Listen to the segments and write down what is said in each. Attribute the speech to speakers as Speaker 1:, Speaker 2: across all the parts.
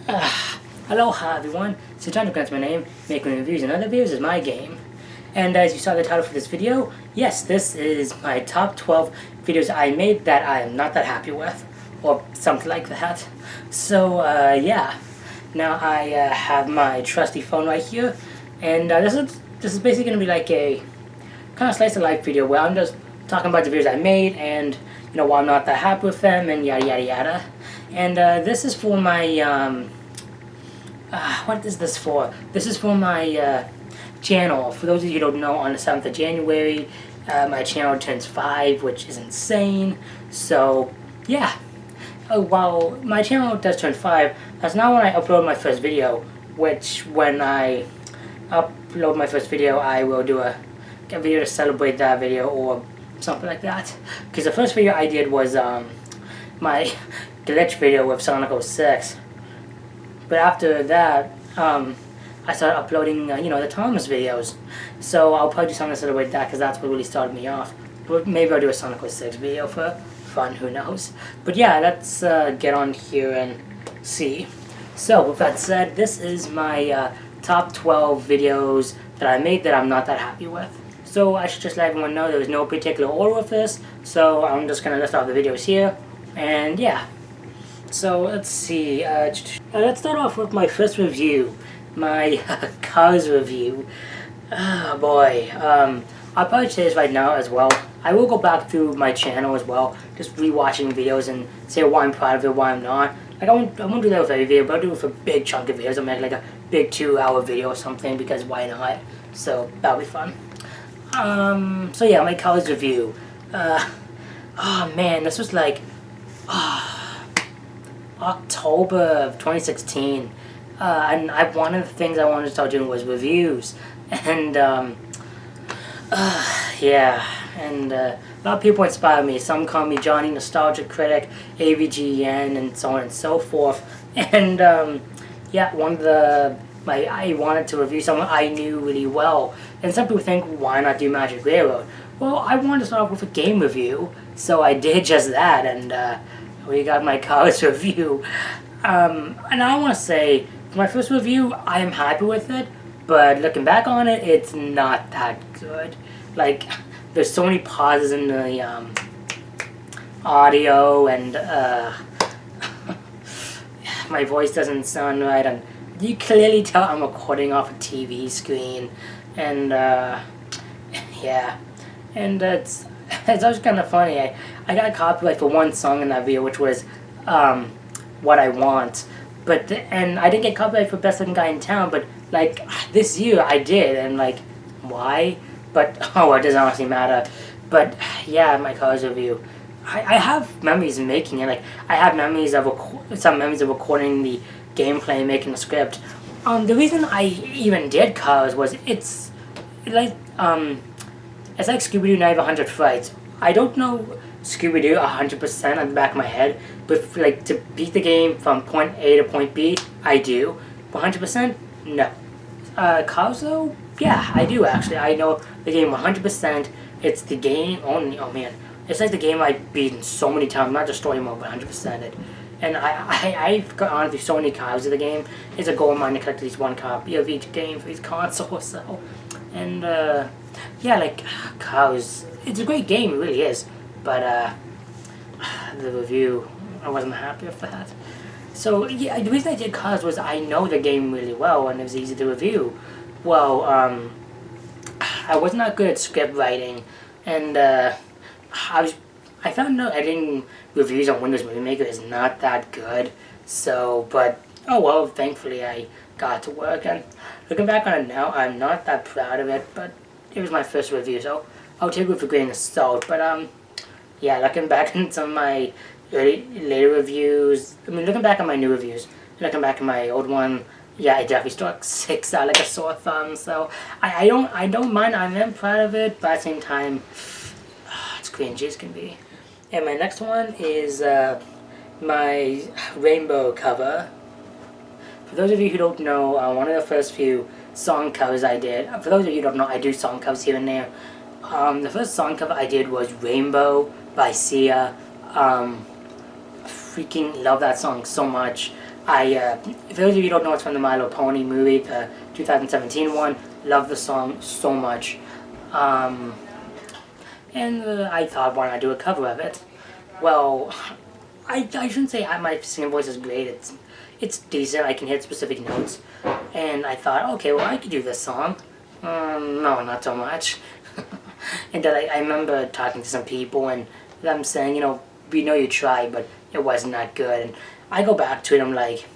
Speaker 1: Aloha everyone, so John Grant's my name, making reviews and other videos is my game. And as you saw the title for this video, yes, this is my top 12 videos I made that I am not that happy with, or something like that. So yeah, now I have my trusty phone right here, and this is basically going to be like a kind of slice of life video where I'm just talking about the videos I made and why I'm not that happy with them and yada yada yada. And this is for my what is this for? This is for my channel. For those of you who don't know, on the 7th of January, my channel turns 5, which is insane. So, yeah. While my channel does turn 5, that's not when I upload my first video, which when I upload my first video, I will do a video to celebrate that video or something like that. Because the first video I did was my glitch video with Sonic 06. But after that, I started uploading, the Thomas videos. So I'll probably do something to celebrate that because that's what really started me off. But maybe I'll do a Sonic 06 video for fun, who knows. But yeah, let's get on here and see. So with that said, this is my top 12 videos that I made that I'm not that happy with. So I should just let everyone know there was no particular order with this. So I'm just going to list off the videos here. And yeah. So let's see, let's start off with my first review, my Cars review. Oh boy, I'll probably say this right now as well. I will go back through my channel as well, just rewatching videos and say why I'm proud of it, why I'm not. Like I won't do that with every video, but I'll do it for big chunk of videos. I'll make like a big 2-hour video or something because why not? So that'll be fun. So yeah, my Cars review. Oh man, this was like, October of 2016, and one of the things I wanted to start doing was reviews, and yeah, and a lot of people inspire me. Some call me Johnny Nostalgia Critic, AVGN, and so on and so forth. And yeah, I wanted to review someone I knew really well, and some people think, why not do Magic Railroad? Well, I wanted to start off with a game review, so I did just that, and we got my Cars review. And I want to say, for my first review, I am happy with it, but looking back on it, it's not that good. Like, there's so many pauses in the audio, and my voice doesn't sound right, and you clearly tell I'm recording off a TV screen, and yeah, and it's always kind of funny. I got copyright for one song in that video, which was What I Want, and I didn't get copyright for Best Looking Guy in Town, but like this year I did, and like why? But oh, it doesn't honestly matter. But yeah, my Cars review. I have memories of making it. Like I have memories of some memories of recording the gameplay and making the script. The reason I even did Cars was it's like Scooby-Doo Night of 100 Frights. I don't know Scooby-Doo 100% on the back of my head, but like to beat the game from point A to point B, I do. 100%? No. Cars though? Yeah, I do actually. I know the game 100%. It's the game only. Oh man, it's like the game I've beaten so many times, not just story mode, but 100% it. And I've gone through so many copies of the game. It's a goal of mine to collect at least one copy of each game for each console or so. And yeah, like Cars, it's a great game, it really is. But the review, I wasn't happy with that. So yeah, the reason I did Cars was I know the game really well and it was easy to review. Well, I was not good at script writing, and I found out editing reviews on Windows Movie Maker is not that good. So, but oh well, thankfully I got to work, and looking back on it now, I'm not that proud of it, but it was my first review, so I'll take it with a grain of salt. But yeah, looking back on some of my later reviews, looking back on my new reviews, looking back on my old one, yeah, it definitely struck 6 out like a sore thumb. So I don't mind. I am proud of it, but at the same time, it's cringy as can be. And my next one is my Rainbow cover. For those of you who don't know, one of the first few song covers I did. For those of you who don't know, I do song covers here and there. The first song cover I did was Rainbow by Sia. Freaking love that song so much. For those of you who don't know, it's from the My Little Pony movie, the 2017 one. Love the song so much. And I thought, why not do a cover of it? Well, I shouldn't say my singing voice is great. It's decent. I can hit specific notes. And I thought, okay, well, I could do this song. No, not so much. And then I remember talking to some people and them saying, we know you tried, but it wasn't that good. And I go back to it, I'm like,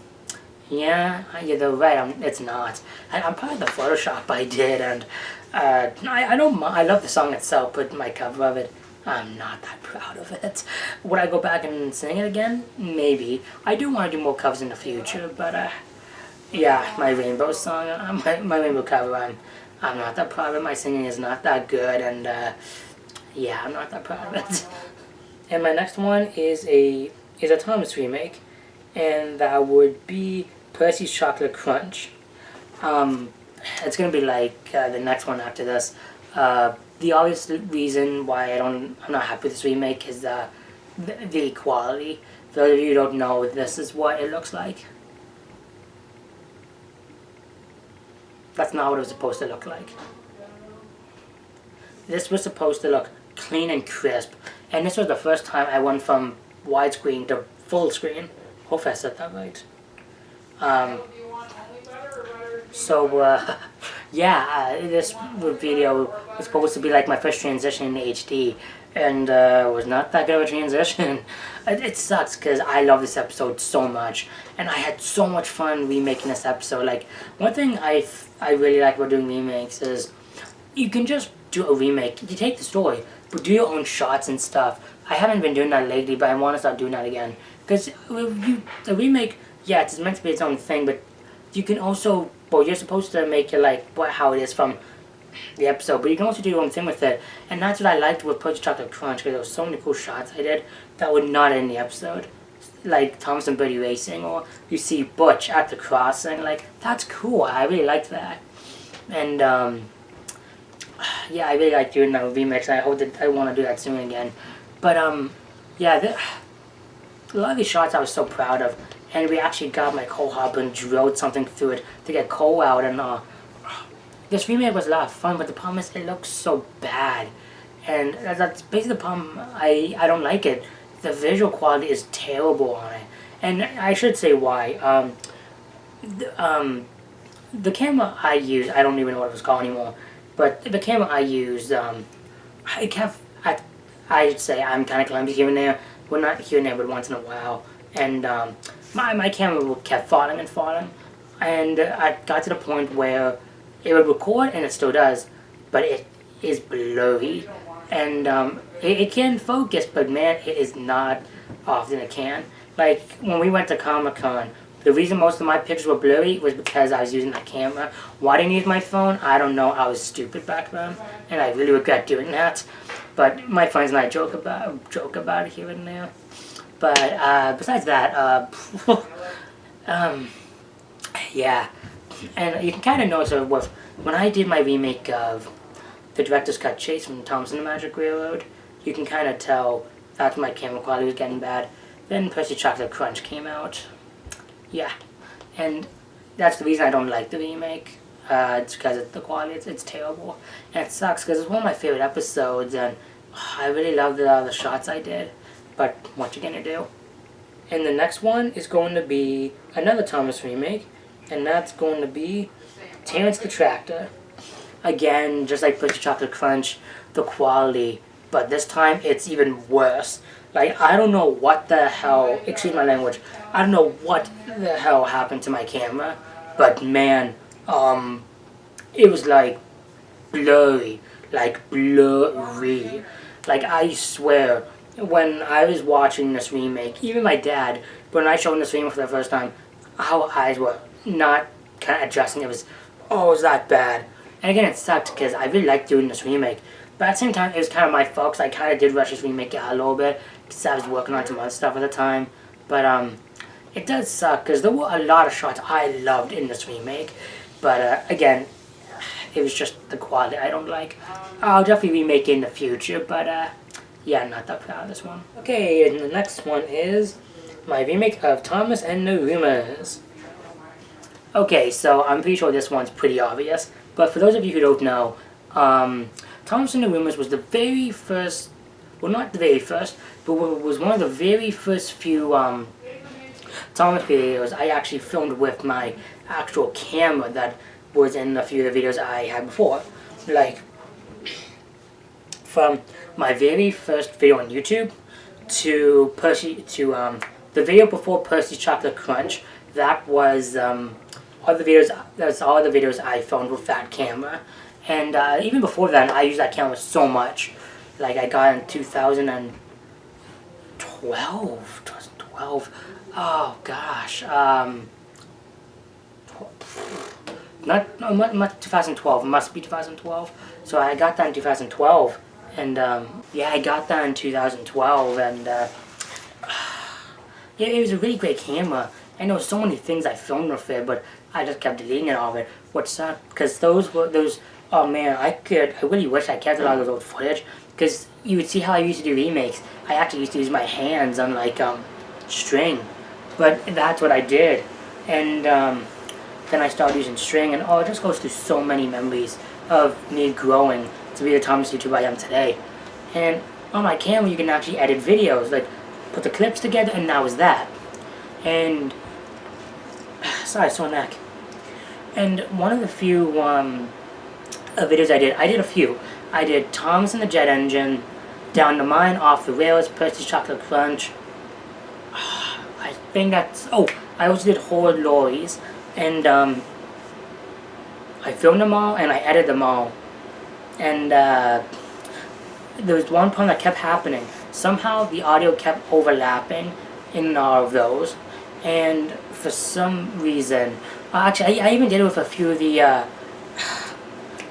Speaker 1: yeah, you're right, it's not. I'm proud of the Photoshop I did, and I don't I love the song itself, but my cover of it, I'm not that proud of it. Would I go back and sing it again? Maybe. I do want to do more covers in the future, but yeah, my Rainbow song, my Rainbow cover, I'm not that proud of it. My singing is not that good, and yeah, I'm not that proud of it. And my next one is a Thomas remake, and that would be Percy's Chocolate Crunch. It's gonna be like the next one after this. The obvious reason why I'm not happy with this remake is the quality. For those of you who don't know, this is what it looks like. That's not what it was supposed to look like. This was supposed to look clean and crisp, and this was the first time I went from widescreen to full screen. Hopefully I said that right. This video was supposed to be like my first transition into HD, and was not that good of a transition. It sucks because I love this episode so much, and I had so much fun remaking this episode. Like, one thing I really like about doing remakes is you can just do a remake. You take the story, but do your own shots and stuff. I haven't been doing that lately, but I want to start doing that again. Because the remake, yeah, it's meant to be its own thing, but you can also, well, you're supposed to make it like how it is from the episode, but you can also do your own thing with it. And that's what I liked with Percy's Chocolate Crunch, because there was so many cool shots I did that were not in the episode. Like Thompson Birdie racing, or you see Butch at the crossing. Like, that's cool. I really liked that. And yeah, I really like doing that with remix. I hope that I want to do that soon again. But yeah, a lot of these shots I was so proud of, and we actually got my coal hopper and drilled something through it to get coal out. And this remake was a lot of fun, but the problem is it looks so bad, and that's basically the problem. I don't like it. The visual quality is terrible on it, and I should say why. The camera I used, I don't even know what it was called anymore, but the camera I used, I'd say I'm kind of clumsy here and there. Well, not here and there, but once in a while. And my camera kept falling and falling, and I got to the point where it would record, and it still does, but it is blurry, and it can focus, but man, it is not often it can. Like, when we went to Comic-Con, the reason most of my pictures were blurry was because I was using that camera. Why didn't I use my phone? I don't know. I was stupid back then, and I really regret doing that. But my friends and I joke about it here and there. But besides that, yeah. And you can kind of notice it with when I did my remake of the director's cut chase from Thompson the Magic Railroad. You can kind of tell that's my camera quality was getting bad. Then Percy Chocolate Crunch came out. Yeah, and that's the reason I don't like the remake. It's because the quality, it's terrible. And it sucks because it's one of my favorite episodes, and I really loved the shots I did. But what you gonna do? And the next one is going to be another Thomas remake, and that's going to be Terence the Tractor. Again, just like Percy Chocolate Crunch, the quality, but this time it's even worse. Like, I don't know what the hell, excuse my language, I don't know what the hell happened to my camera, but man, it was like blurry. Like, I swear, when I was watching this remake, even my dad, when I showed him this remake for the first time, our eyes were not kind of adjusting. It was that bad. And again, it sucked because I really liked doing this remake. But at the same time, it was kind of my fault because I kind of did rush this remake out a little bit because I was working on some other stuff at the time. But it does suck because there were a lot of shots I loved in this remake. But again, it was just the quality I don't like. I'll definitely remake it in the future, but yeah, I'm not that proud of this one. Okay, and the next one is my remake of Thomas and the Rumors. Okay, so I'm pretty sure this one's pretty obvious, but for those of you who don't know, Thomas and the Rumors was the very first, well, not the very first, but was one of the very first few Thomas videos I actually filmed with my actual camera that was in a few of the videos I had before. Like, from my very first video on YouTube to the video before Percy's Chocolate Crunch, that was all the videos I filmed with that camera. And even before that, I used that camera so much. Like, I got in 2012, oh gosh, not 2012, it must be 2012. So I got that in 2012, and yeah, I got that in 2012, and yeah, it was a really great camera. I know so many things I filmed with it, but I just kept deleting all of it. What's up? Because those, oh man, I really wish I kept a lot of those old footage, because you would see how I used to do remakes. I actually used to use my hands on like string, but that's what I did, and then I started using string, and it just goes through so many memories of me growing to be the Thomas YouTuber I am today. And on my camera you can actually edit videos, like put the clips together, and that was that. And sorry, sore neck. And one of the few videos I did a few. I did Thomas and the Jet Engine, Down the Mine, Off the Rails, Percy's Chocolate Crunch. I think that's, I also did Horror Lorries, and I filmed them all and I edited them all. And there was one problem that kept happening. Somehow the audio kept overlapping in all of those, and for some reason, actually I even did it with a few of the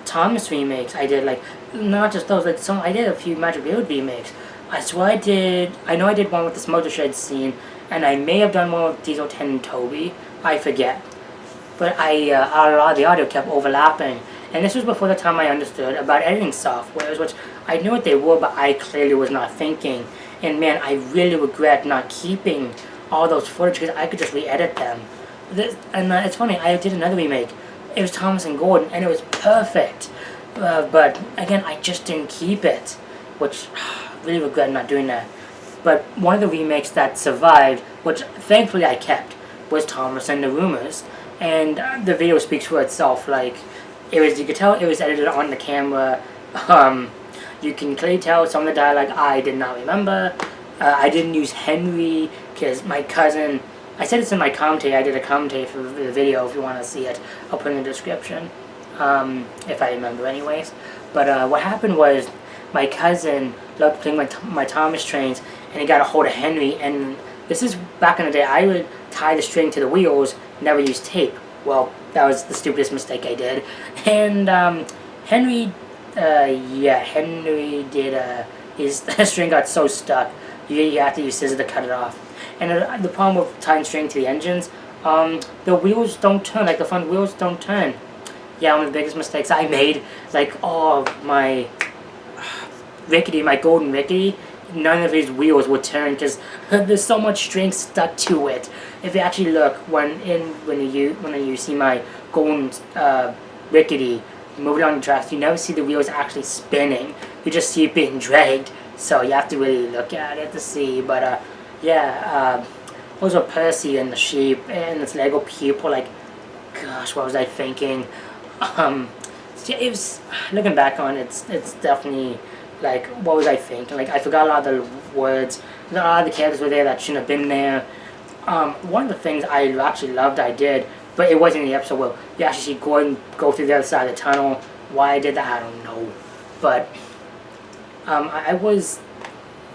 Speaker 1: Thomas remakes. I did, like, not just those, like I did a few Magic Build remakes. I swear I know I did one with the Smoker Shed scene, and I may have done one with Diesel 10 and Toby, I forget. But a lot of the audio kept overlapping, and this was before the time I understood about editing softwares, which I knew what they were, but I clearly was not thinking. And man, I really regret not keeping all those footage, because I could just re-edit them. It's funny, I did another remake. It was Thomas and Gordon, and it was perfect. But again, I just didn't keep it, which really regret not doing that. But one of the remakes that survived, which thankfully I kept, was Thomas and the Rumors. And the video speaks for itself. Like, you could tell it was edited on the camera. You can clearly tell some of the dialogue I did not remember. I didn't use Henry, because my cousin, I said it's in my commentary. I did a commentary for the video. If you want to see it, I'll put it in the description, if I remember anyways. But what happened was, my cousin loved playing my Thomas trains, and he got a hold of Henry, and this is back in the day. I would tie the string to the wheels, never use tape. Well, that was the stupidest mistake I did. And Henry did, his string got so stuck, you have to use scissors to cut it off. And the problem with tying string to the engines, the wheels don't turn, like the front wheels don't turn. Yeah, one of the biggest mistakes I made, like, my my golden Rickety, none of his wheels would turn because there's so much string stuck to it. If you actually look, when you see my golden Rickety moving on the tracks, you never see the wheels actually spinning. You just see it being dragged. So you have to really look at it to see. But yeah, those are Percy and the sheep and this Lego people. Like, gosh, what was I thinking? It was, looking back on it, it's definitely, like, what was I thinking? Like, I forgot a lot of the words. A lot of the characters were there that shouldn't have been there. One of the things I actually loved I did, but it wasn't in the episode where you actually see Gordon go through the other side of the tunnel. Why I did that, I don't know. But I was,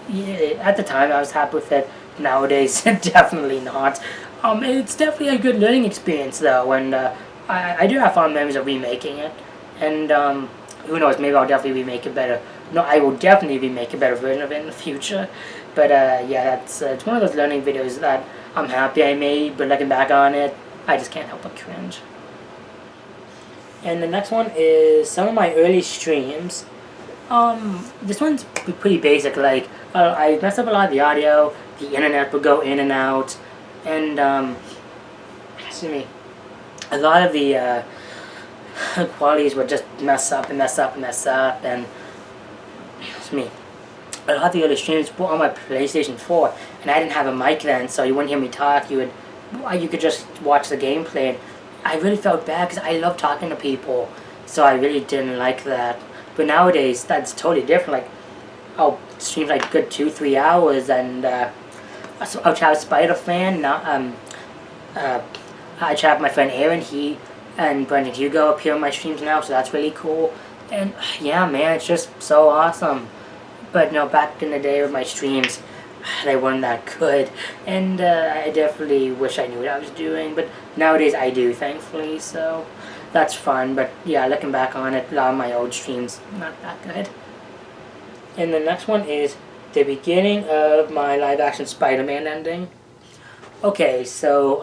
Speaker 1: yeah, at the time I was happy with it. Nowadays, definitely not. It's definitely a good learning experience though, and I do have fond memories of remaking it. And who knows, maybe I'll definitely remake it better. No, I will definitely remake a better version of it in the future. But yeah, it's one of those learning videos that I'm happy I made, but looking back on it, I just can't help but cringe. And the next one is some of my early streams. This one's pretty basic. Like, I messed up a lot of the audio, the internet would go in and out, and excuse me, a lot of the qualities would just mess up and mess up and mess up, and excuse me, a lot of the other streams were on my PlayStation 4, and I didn't have a mic then, so you wouldn't hear me talk. You could just watch the gameplay. And I really felt bad because I love talking to people, so I really didn't like that. But nowadays, that's totally different. Like, I'll stream like a good 2-3 hours, and I'll chat with Spider-Man. I chat with my friend Aaron. He and Brendan Hugo appear on my streams now, so that's really cool. And yeah, man, it's just so awesome. But no, back in the day with my streams, they weren't that good, and I definitely wish I knew what I was doing. But nowadays I do, thankfully, so that's fun. But yeah, looking back on it, a lot of my old streams not that good. And the next one is the beginning of my live-action Spider-Man ending. Okay, so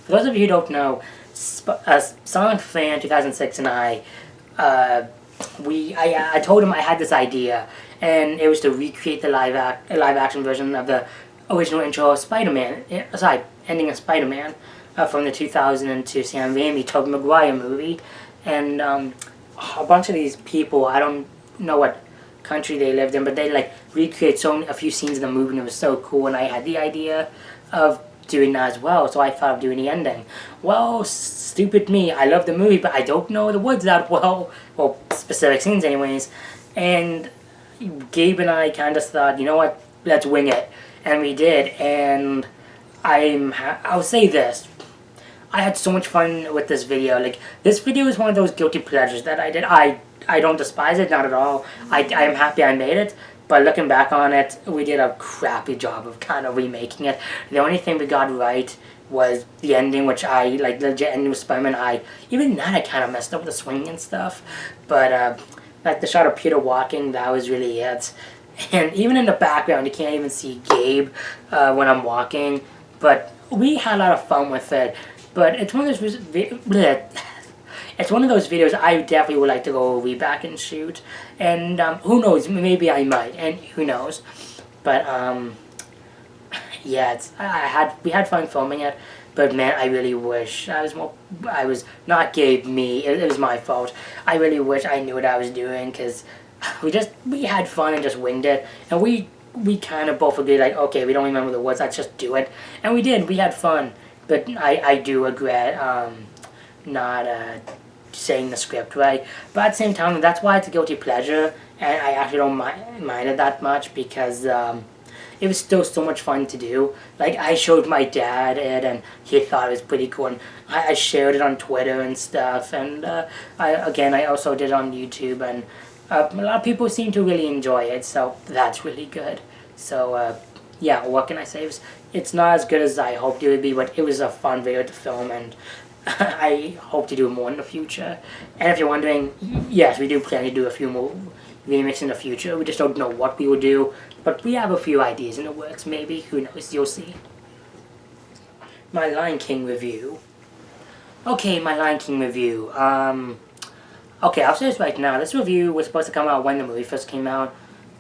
Speaker 1: for those of you who don't know, Sonic Fan 2006 and I told him I had this idea, and it was to recreate the live action version of the original intro of Spider-Man, ending of Spider-Man from the 2002 Sam Raimi Tobey Maguire movie. And a bunch of these people, I don't know what country they lived in, but they like recreate a few scenes in the movie, and it was so cool, and I had the idea of doing that as well, so I thought of doing the ending. Well, stupid me, I love the movie, but I don't know the words that well, specific scenes anyways, and Gabe and I kind of thought, you know what, let's wing it, and we did. And I'll say this, I had so much fun with this video. Like, this video is one of those guilty pleasures that I did. I don't despise it, not at all. I'm happy I made it, but looking back on it, we did a crappy job of kind of remaking it. The only thing we got right was the ending, which I, like, legit ending with Spider-Man, even that I kind of messed up with the swing and stuff, but, like the shot of Peter walking, that was really it. And even in the background, you can't even see Gabe when I'm walking. But we had a lot of fun with it. But it's one of those videos I definitely would like to go way back and shoot. And who knows, maybe I might, and who knows. But yeah, we had fun filming it. But man, I really wish I was not Gabe, me, it was my fault. I really wish I knew what I was doing, because we had fun and just winged it. And we kind of both agreed, like, okay, we don't remember the words, let's just do it. And we did, we had fun. But I do regret not saying the script right. But at the same time, that's why it's a guilty pleasure, and I actually don't mind it that much, because it was still so much fun to do. Like, I showed my dad it, and he thought it was pretty cool, and I shared it on Twitter and stuff, and I also did it on YouTube, and a lot of people seem to really enjoy it, so that's really good. So, yeah, what can I say? It's not as good as I hoped it would be, but it was a fun video to film, and I hope to do more in the future. And if you're wondering, yes, we do plan to do a few more remakes in the future. We just don't know what we will do, but we have a few ideas in the works, maybe. Who knows? You'll see. My Lion King review. Okay, my Lion King review. Okay, I'll say this right now. This review was supposed to come out when the movie first came out,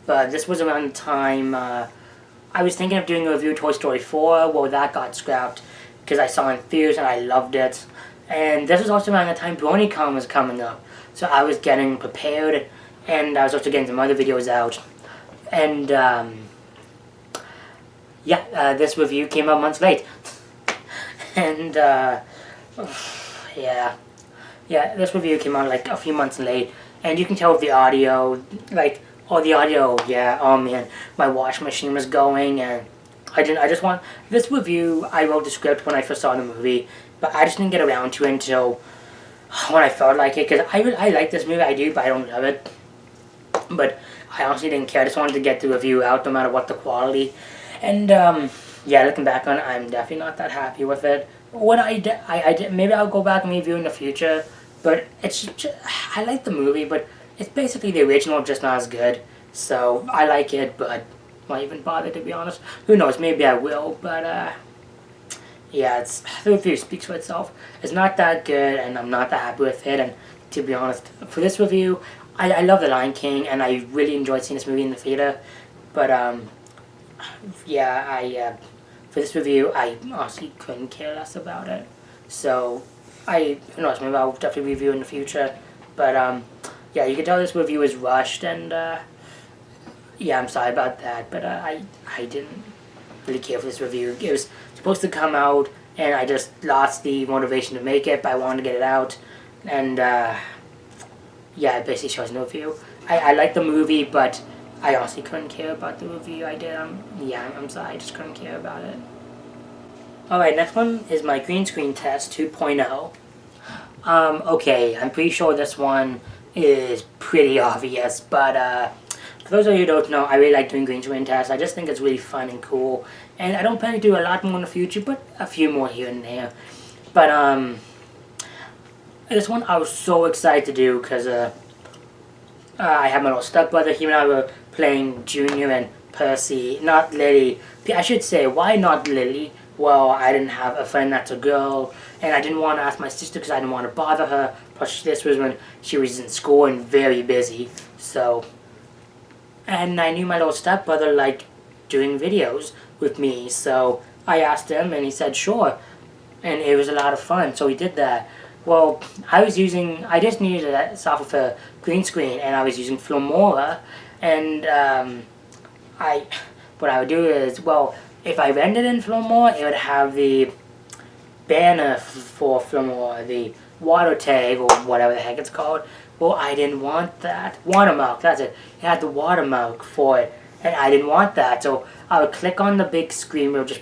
Speaker 1: but this was around the time I was thinking of doing a review of Toy Story 4. Well, that got scrapped because I saw it in theaters and I loved it. And this was also around the time BronyCon was coming up, so I was getting prepared, and I was also getting some other videos out. And yeah, this review came out months late. And yeah, this review came out like a few months late, and you can tell with the audio, like, yeah, oh man, my wash machine was going, and this review, I wrote the script when I first saw the movie, but I just didn't get around to it until when I felt like it, because I like this movie, I do, but I don't love it. But I honestly didn't care, I just wanted to get the review out no matter what the quality. And yeah, looking back on it, I'm definitely not that happy with it. What maybe I'll go back and review in the future, but it's just, I like the movie, but it's basically the original, just not as good. So I like it, but why even bother, to be honest? Who knows, maybe I will, but yeah, the review speaks for itself. It's not that good, and I'm not that happy with it, and to be honest, for this review, I love The Lion King, and I really enjoyed seeing this movie in the theater, but yeah, for this review, I honestly couldn't care less about it. So, who knows, maybe I'll definitely review in the future. But, yeah, you can tell this review is rushed, and, yeah, I'm sorry about that. But, I didn't really care for this review. It was supposed to come out, and I just lost the motivation to make it, but I wanted to get it out. And, yeah, it basically shows no review. I like the movie, but I honestly couldn't care about the review I did. Yeah, I'm sorry, I just couldn't care about it. Alright, next one is my green screen test 2.0. Okay, I'm pretty sure this one is pretty obvious, but for those of you who don't know, I really like doing green screen tests. I just think it's really fun and cool, and I don't plan to do a lot more in the future, but a few more here and there. But this one I was so excited to do because I had my little stepbrother. He and I were playing Junior and Percy, not Lily. I should say, why not Lily? Well, I didn't have a friend that's a girl, and I didn't want to ask my sister because I didn't want to bother her. Plus, this was when she was in school and very busy. So, and I knew my little stepbrother liked doing videos with me, so I asked him, and he said sure, and it was a lot of fun. So we did that. Well, I just needed a software for green screen, and I was using Filmora, and what I would do is, well, if I rendered in Filmora, it would have the banner for Filmora, the water tag, or whatever the heck it's called. Well, I didn't want that. Watermark, that's it. It had the watermark for it, and I didn't want that. So I would click on the big screen, we'll just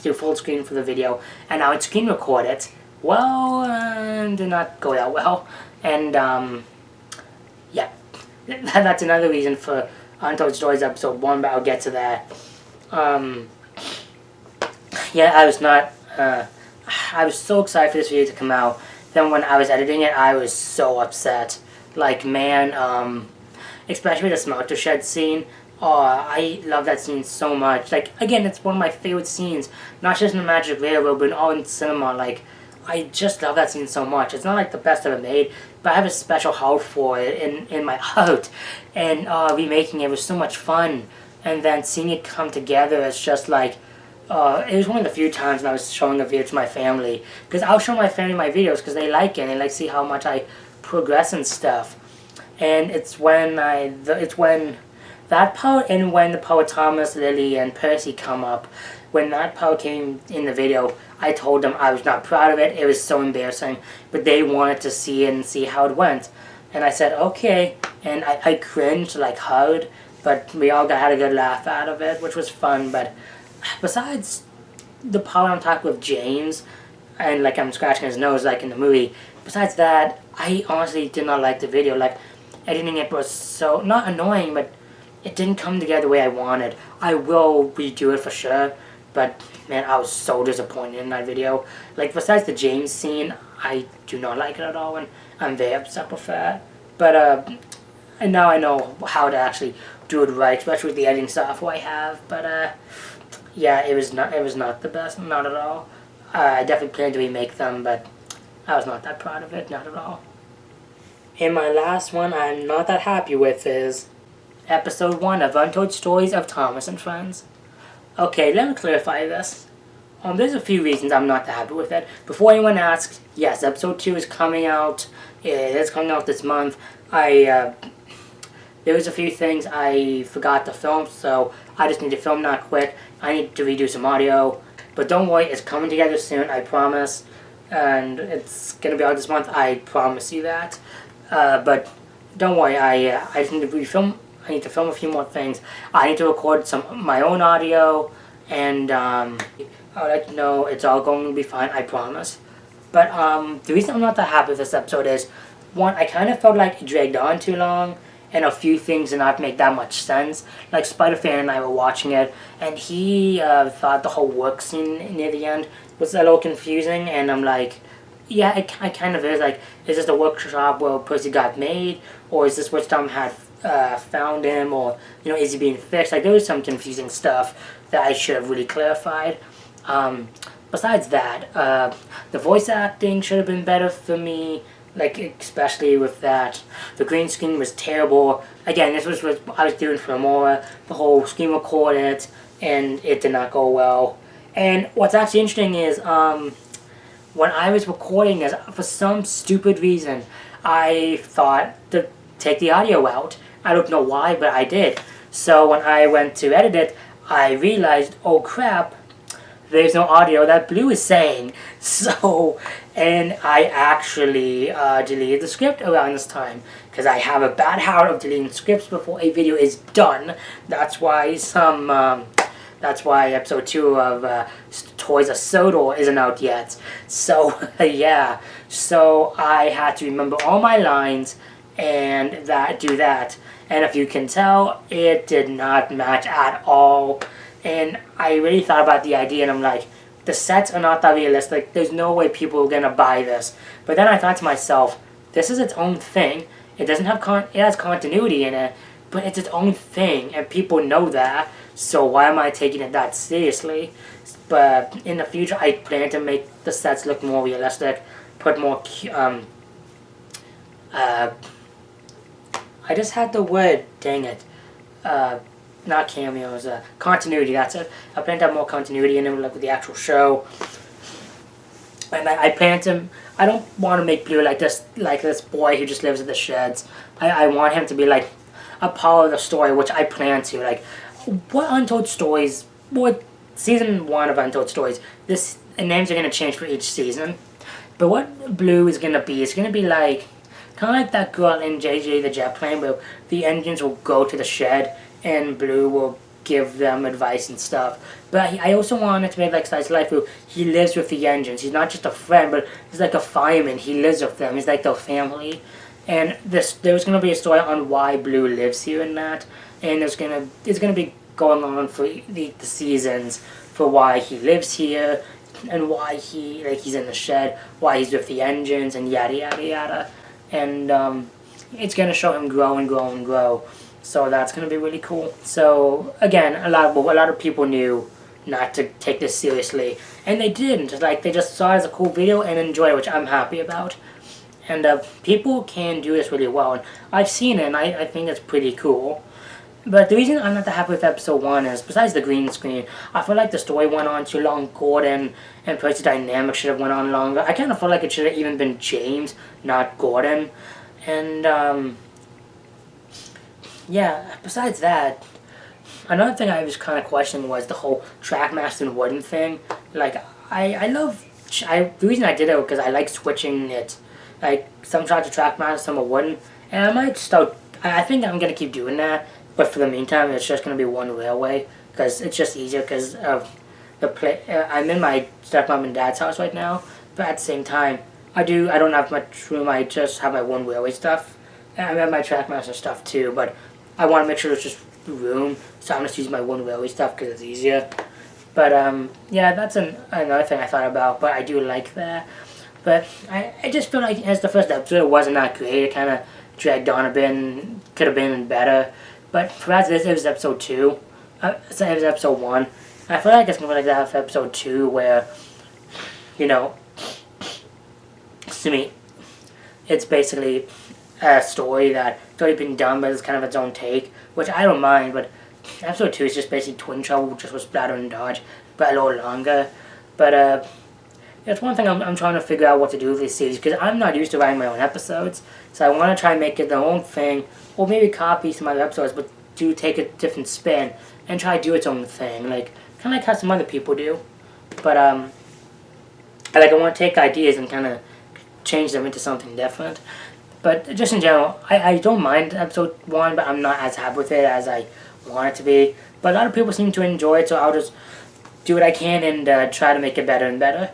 Speaker 1: do full screen for the video, and I would screen record it. Well, did not go that well, and yeah, that's another reason for Untold Stories episode 1, but I'll get to that. Yeah, I was so excited for this video to come out. Then when I was editing it, I was so upset. Like, man, especially the smelter shed scene. Oh, I love that scene so much. Like, again, it's one of my favorite scenes. Not just in the Magic Railroad, but all in cinema. Like, I just love that scene so much. It's not like the best ever made, but I have a special heart for it in my heart. And remaking it was so much fun. And then seeing it come together, it's just like, it was one of the few times when I was showing a video to my family. Because I'll show my family my videos because they like it and they like to see how much I progress and stuff. And it's when that part and when the part Thomas, Lily, and Percy come up. When that part came in the video, I told them I was not proud of it. It was so embarrassing. But they wanted to see it and see how it went. And I said, okay. And I cringed like hard. But we all had a good laugh out of it, which was fun. But besides the part I'm talking with James, and like I'm scratching his nose like in the movie, besides that, I honestly did not like the video. Like, editing it was so, not annoying, but it didn't come together the way I wanted. I will redo it for sure, but man, I was so disappointed in that video. Like, besides the James scene, I do not like it at all, and I'm very upset with that. But and now I know how to actually do it right, especially with the editing software I have. But yeah, it was not the best, not at all. I definitely plan to remake them, but I was not that proud of it, not at all. And my last one I'm not that happy with is episode 1 of Untold Stories of Thomas and Friends. Okay, let me clarify this. There's a few reasons I'm not that happy with it. Before anyone asks, yes, episode 2 is coming out. It is coming out this month. There was a few things I forgot to film, so I just need to film that quick. I need to redo some audio. But don't worry, it's coming together soon, I promise. And it's going to be out this month, I promise you that. But don't worry, I just need to refilm. I need to film a few more things. I need to record my own audio. And I'll let you know it's all going to be fine, I promise. But the reason I'm not that happy with this episode is, one, I kind of felt like it dragged on too long. And a few things did not make that much sense. Like, Spider-Man and I were watching it, and he thought the whole work scene near the end was a little confusing, and I'm like, yeah, it kind of is. Like, is this the workshop where Percy got made, or is this where Tom had found him, or, you know, is he being fixed? Like, there was some confusing stuff that I should have really clarified. Besides that, the voice acting should have been better for me. Like, especially with that. The green screen was terrible. Again, this was what I was doing for Amora. The whole screen recorded, and it did not go well. And what's actually interesting is when I was recording this, for some stupid reason, I thought to take the audio out. I don't know why, but I did. So when I went to edit it, I realized, oh crap, there's no audio that Blue is saying. So, and I actually deleted the script around this time, because I have a bad habit of deleting scripts before a video is done. That's why that's why episode 2 of Toys of Sodor isn't out yet. So, yeah. So I had to remember all my lines and do that. And if you can tell, it did not match at all. And I really thought about the idea, and I'm like, the sets are not that realistic. There's no way people are gonna buy this. But then I thought to myself, this is its own thing. It doesn't have it has continuity in it, but it's its own thing, and people know that. So why am I taking it that seriously? But in the future, I plan to make the sets look more realistic, put more I just had the word, dang it. Not cameos, continuity, that's it. I plan to have more continuity in it, like with the actual show. And I plan to, I don't want to make Blue like this boy who just lives in the sheds. I want him to be like a part of the story, which I plan to. Like, what Untold Stories, what season 1 of Untold Stories, the names are going to change for each season. But what Blue is going to be, it's going to be like, kind of like that girl in JJ the Jet Plane, where the engines will go to the shed and Blue will give them advice and stuff. But I also want it to be like Slice of Life, where he lives with the engines. He's not just a friend, but he's like a fireman. He lives with them. He's like their family. And there's going to be a story on why Blue lives here and that. And it's going to be going on for the seasons for why he lives here and why he's in the shed, why he's with the engines, and yada yada yada. And it's going to show him grow and grow and grow. So that's going to be really cool. So again, a lot of people knew not to take this seriously, and they didn't. Like, they just saw it as a cool video and enjoyed it, which I'm happy about. And people can do this really well, and I've seen it, and I think it's pretty cool. But the reason I'm not that happy with episode 1 is, besides the green screen, I feel like the story went on too long. Gordon and Percy Dynamic should have went on longer. I kind of feel like it should have even been James, not Gordon. And yeah, besides that, another thing I was kind of questioning was the whole Trackmaster and Wooden thing. Like, the reason I did it was because I like switching it. Like, some shots are Trackmaster, some are Wooden. And I might start, I think I'm going to keep doing that. But for the meantime, it's just going to be one railway. Because it's just easier because of I'm in my stepmom and dad's house right now. But at the same time, I don't have much room. I just have my one railway stuff. And I have my Trackmaster stuff too, but I want to make sure there's just room, so I'm just using my one railway stuff because it's easier. But yeah, that's another thing I thought about, but I do like that. But I just feel like as the first episode, it wasn't that great. It kind of dragged on a bit, could have been better. But perhaps this was episode 2. It was episode 1. I feel like it's going to be like that for episode 2, where, you know, it's basically a story that's already been done, but it's kind of its own take, which I don't mind. But episode 2 is just basically Twin Trouble, just with Splatter and Dodge, but a little longer. But it's one thing I'm trying to figure out what to do with this series, because I'm not used to writing my own episodes, so I want to try and make it their own thing, or maybe copy some other episodes, but take a different spin and try to do its own thing, like kind of like how some other people do. But I want to take ideas and kind of change them into something different. But just in general, I don't mind episode 1, but I'm not as happy with it as I want it to be. But a lot of people seem to enjoy it, so I'll just do what I can and try to make it better and better.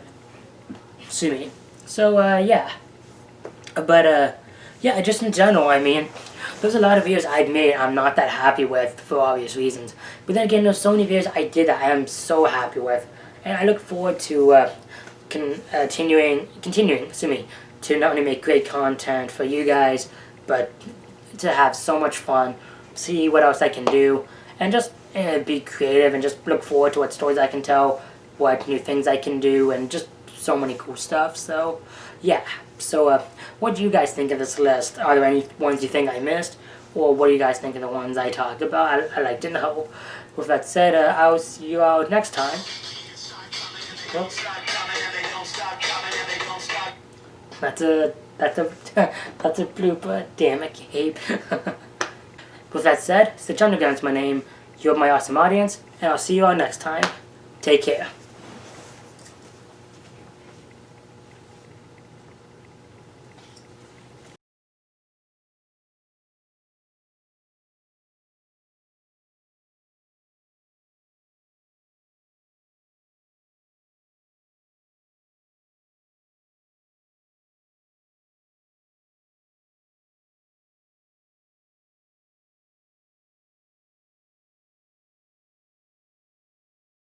Speaker 1: Excuse me. So, yeah. But, yeah, just in general, I mean, there's a lot of videos I've made I'm not that happy with for obvious reasons. But then again, there's so many videos I did that I am so happy with. And I look forward to continuing, to not only make great content for you guys, but to have so much fun, see what else I can do, and just be creative and just look forward to what stories I can tell, what new things I can do, and just so many cool stuff. So, yeah. So, what do you guys think of this list? Are there any ones you think I missed? Or what do you guys think of the ones I talked about? I'd like to know. with that said, I'll see you out next time. Well, that's a that's a blooper. Damn it, Gabe. With that said, Stitch Underground's my name. You're my awesome audience, and I'll see you all next time. Take care.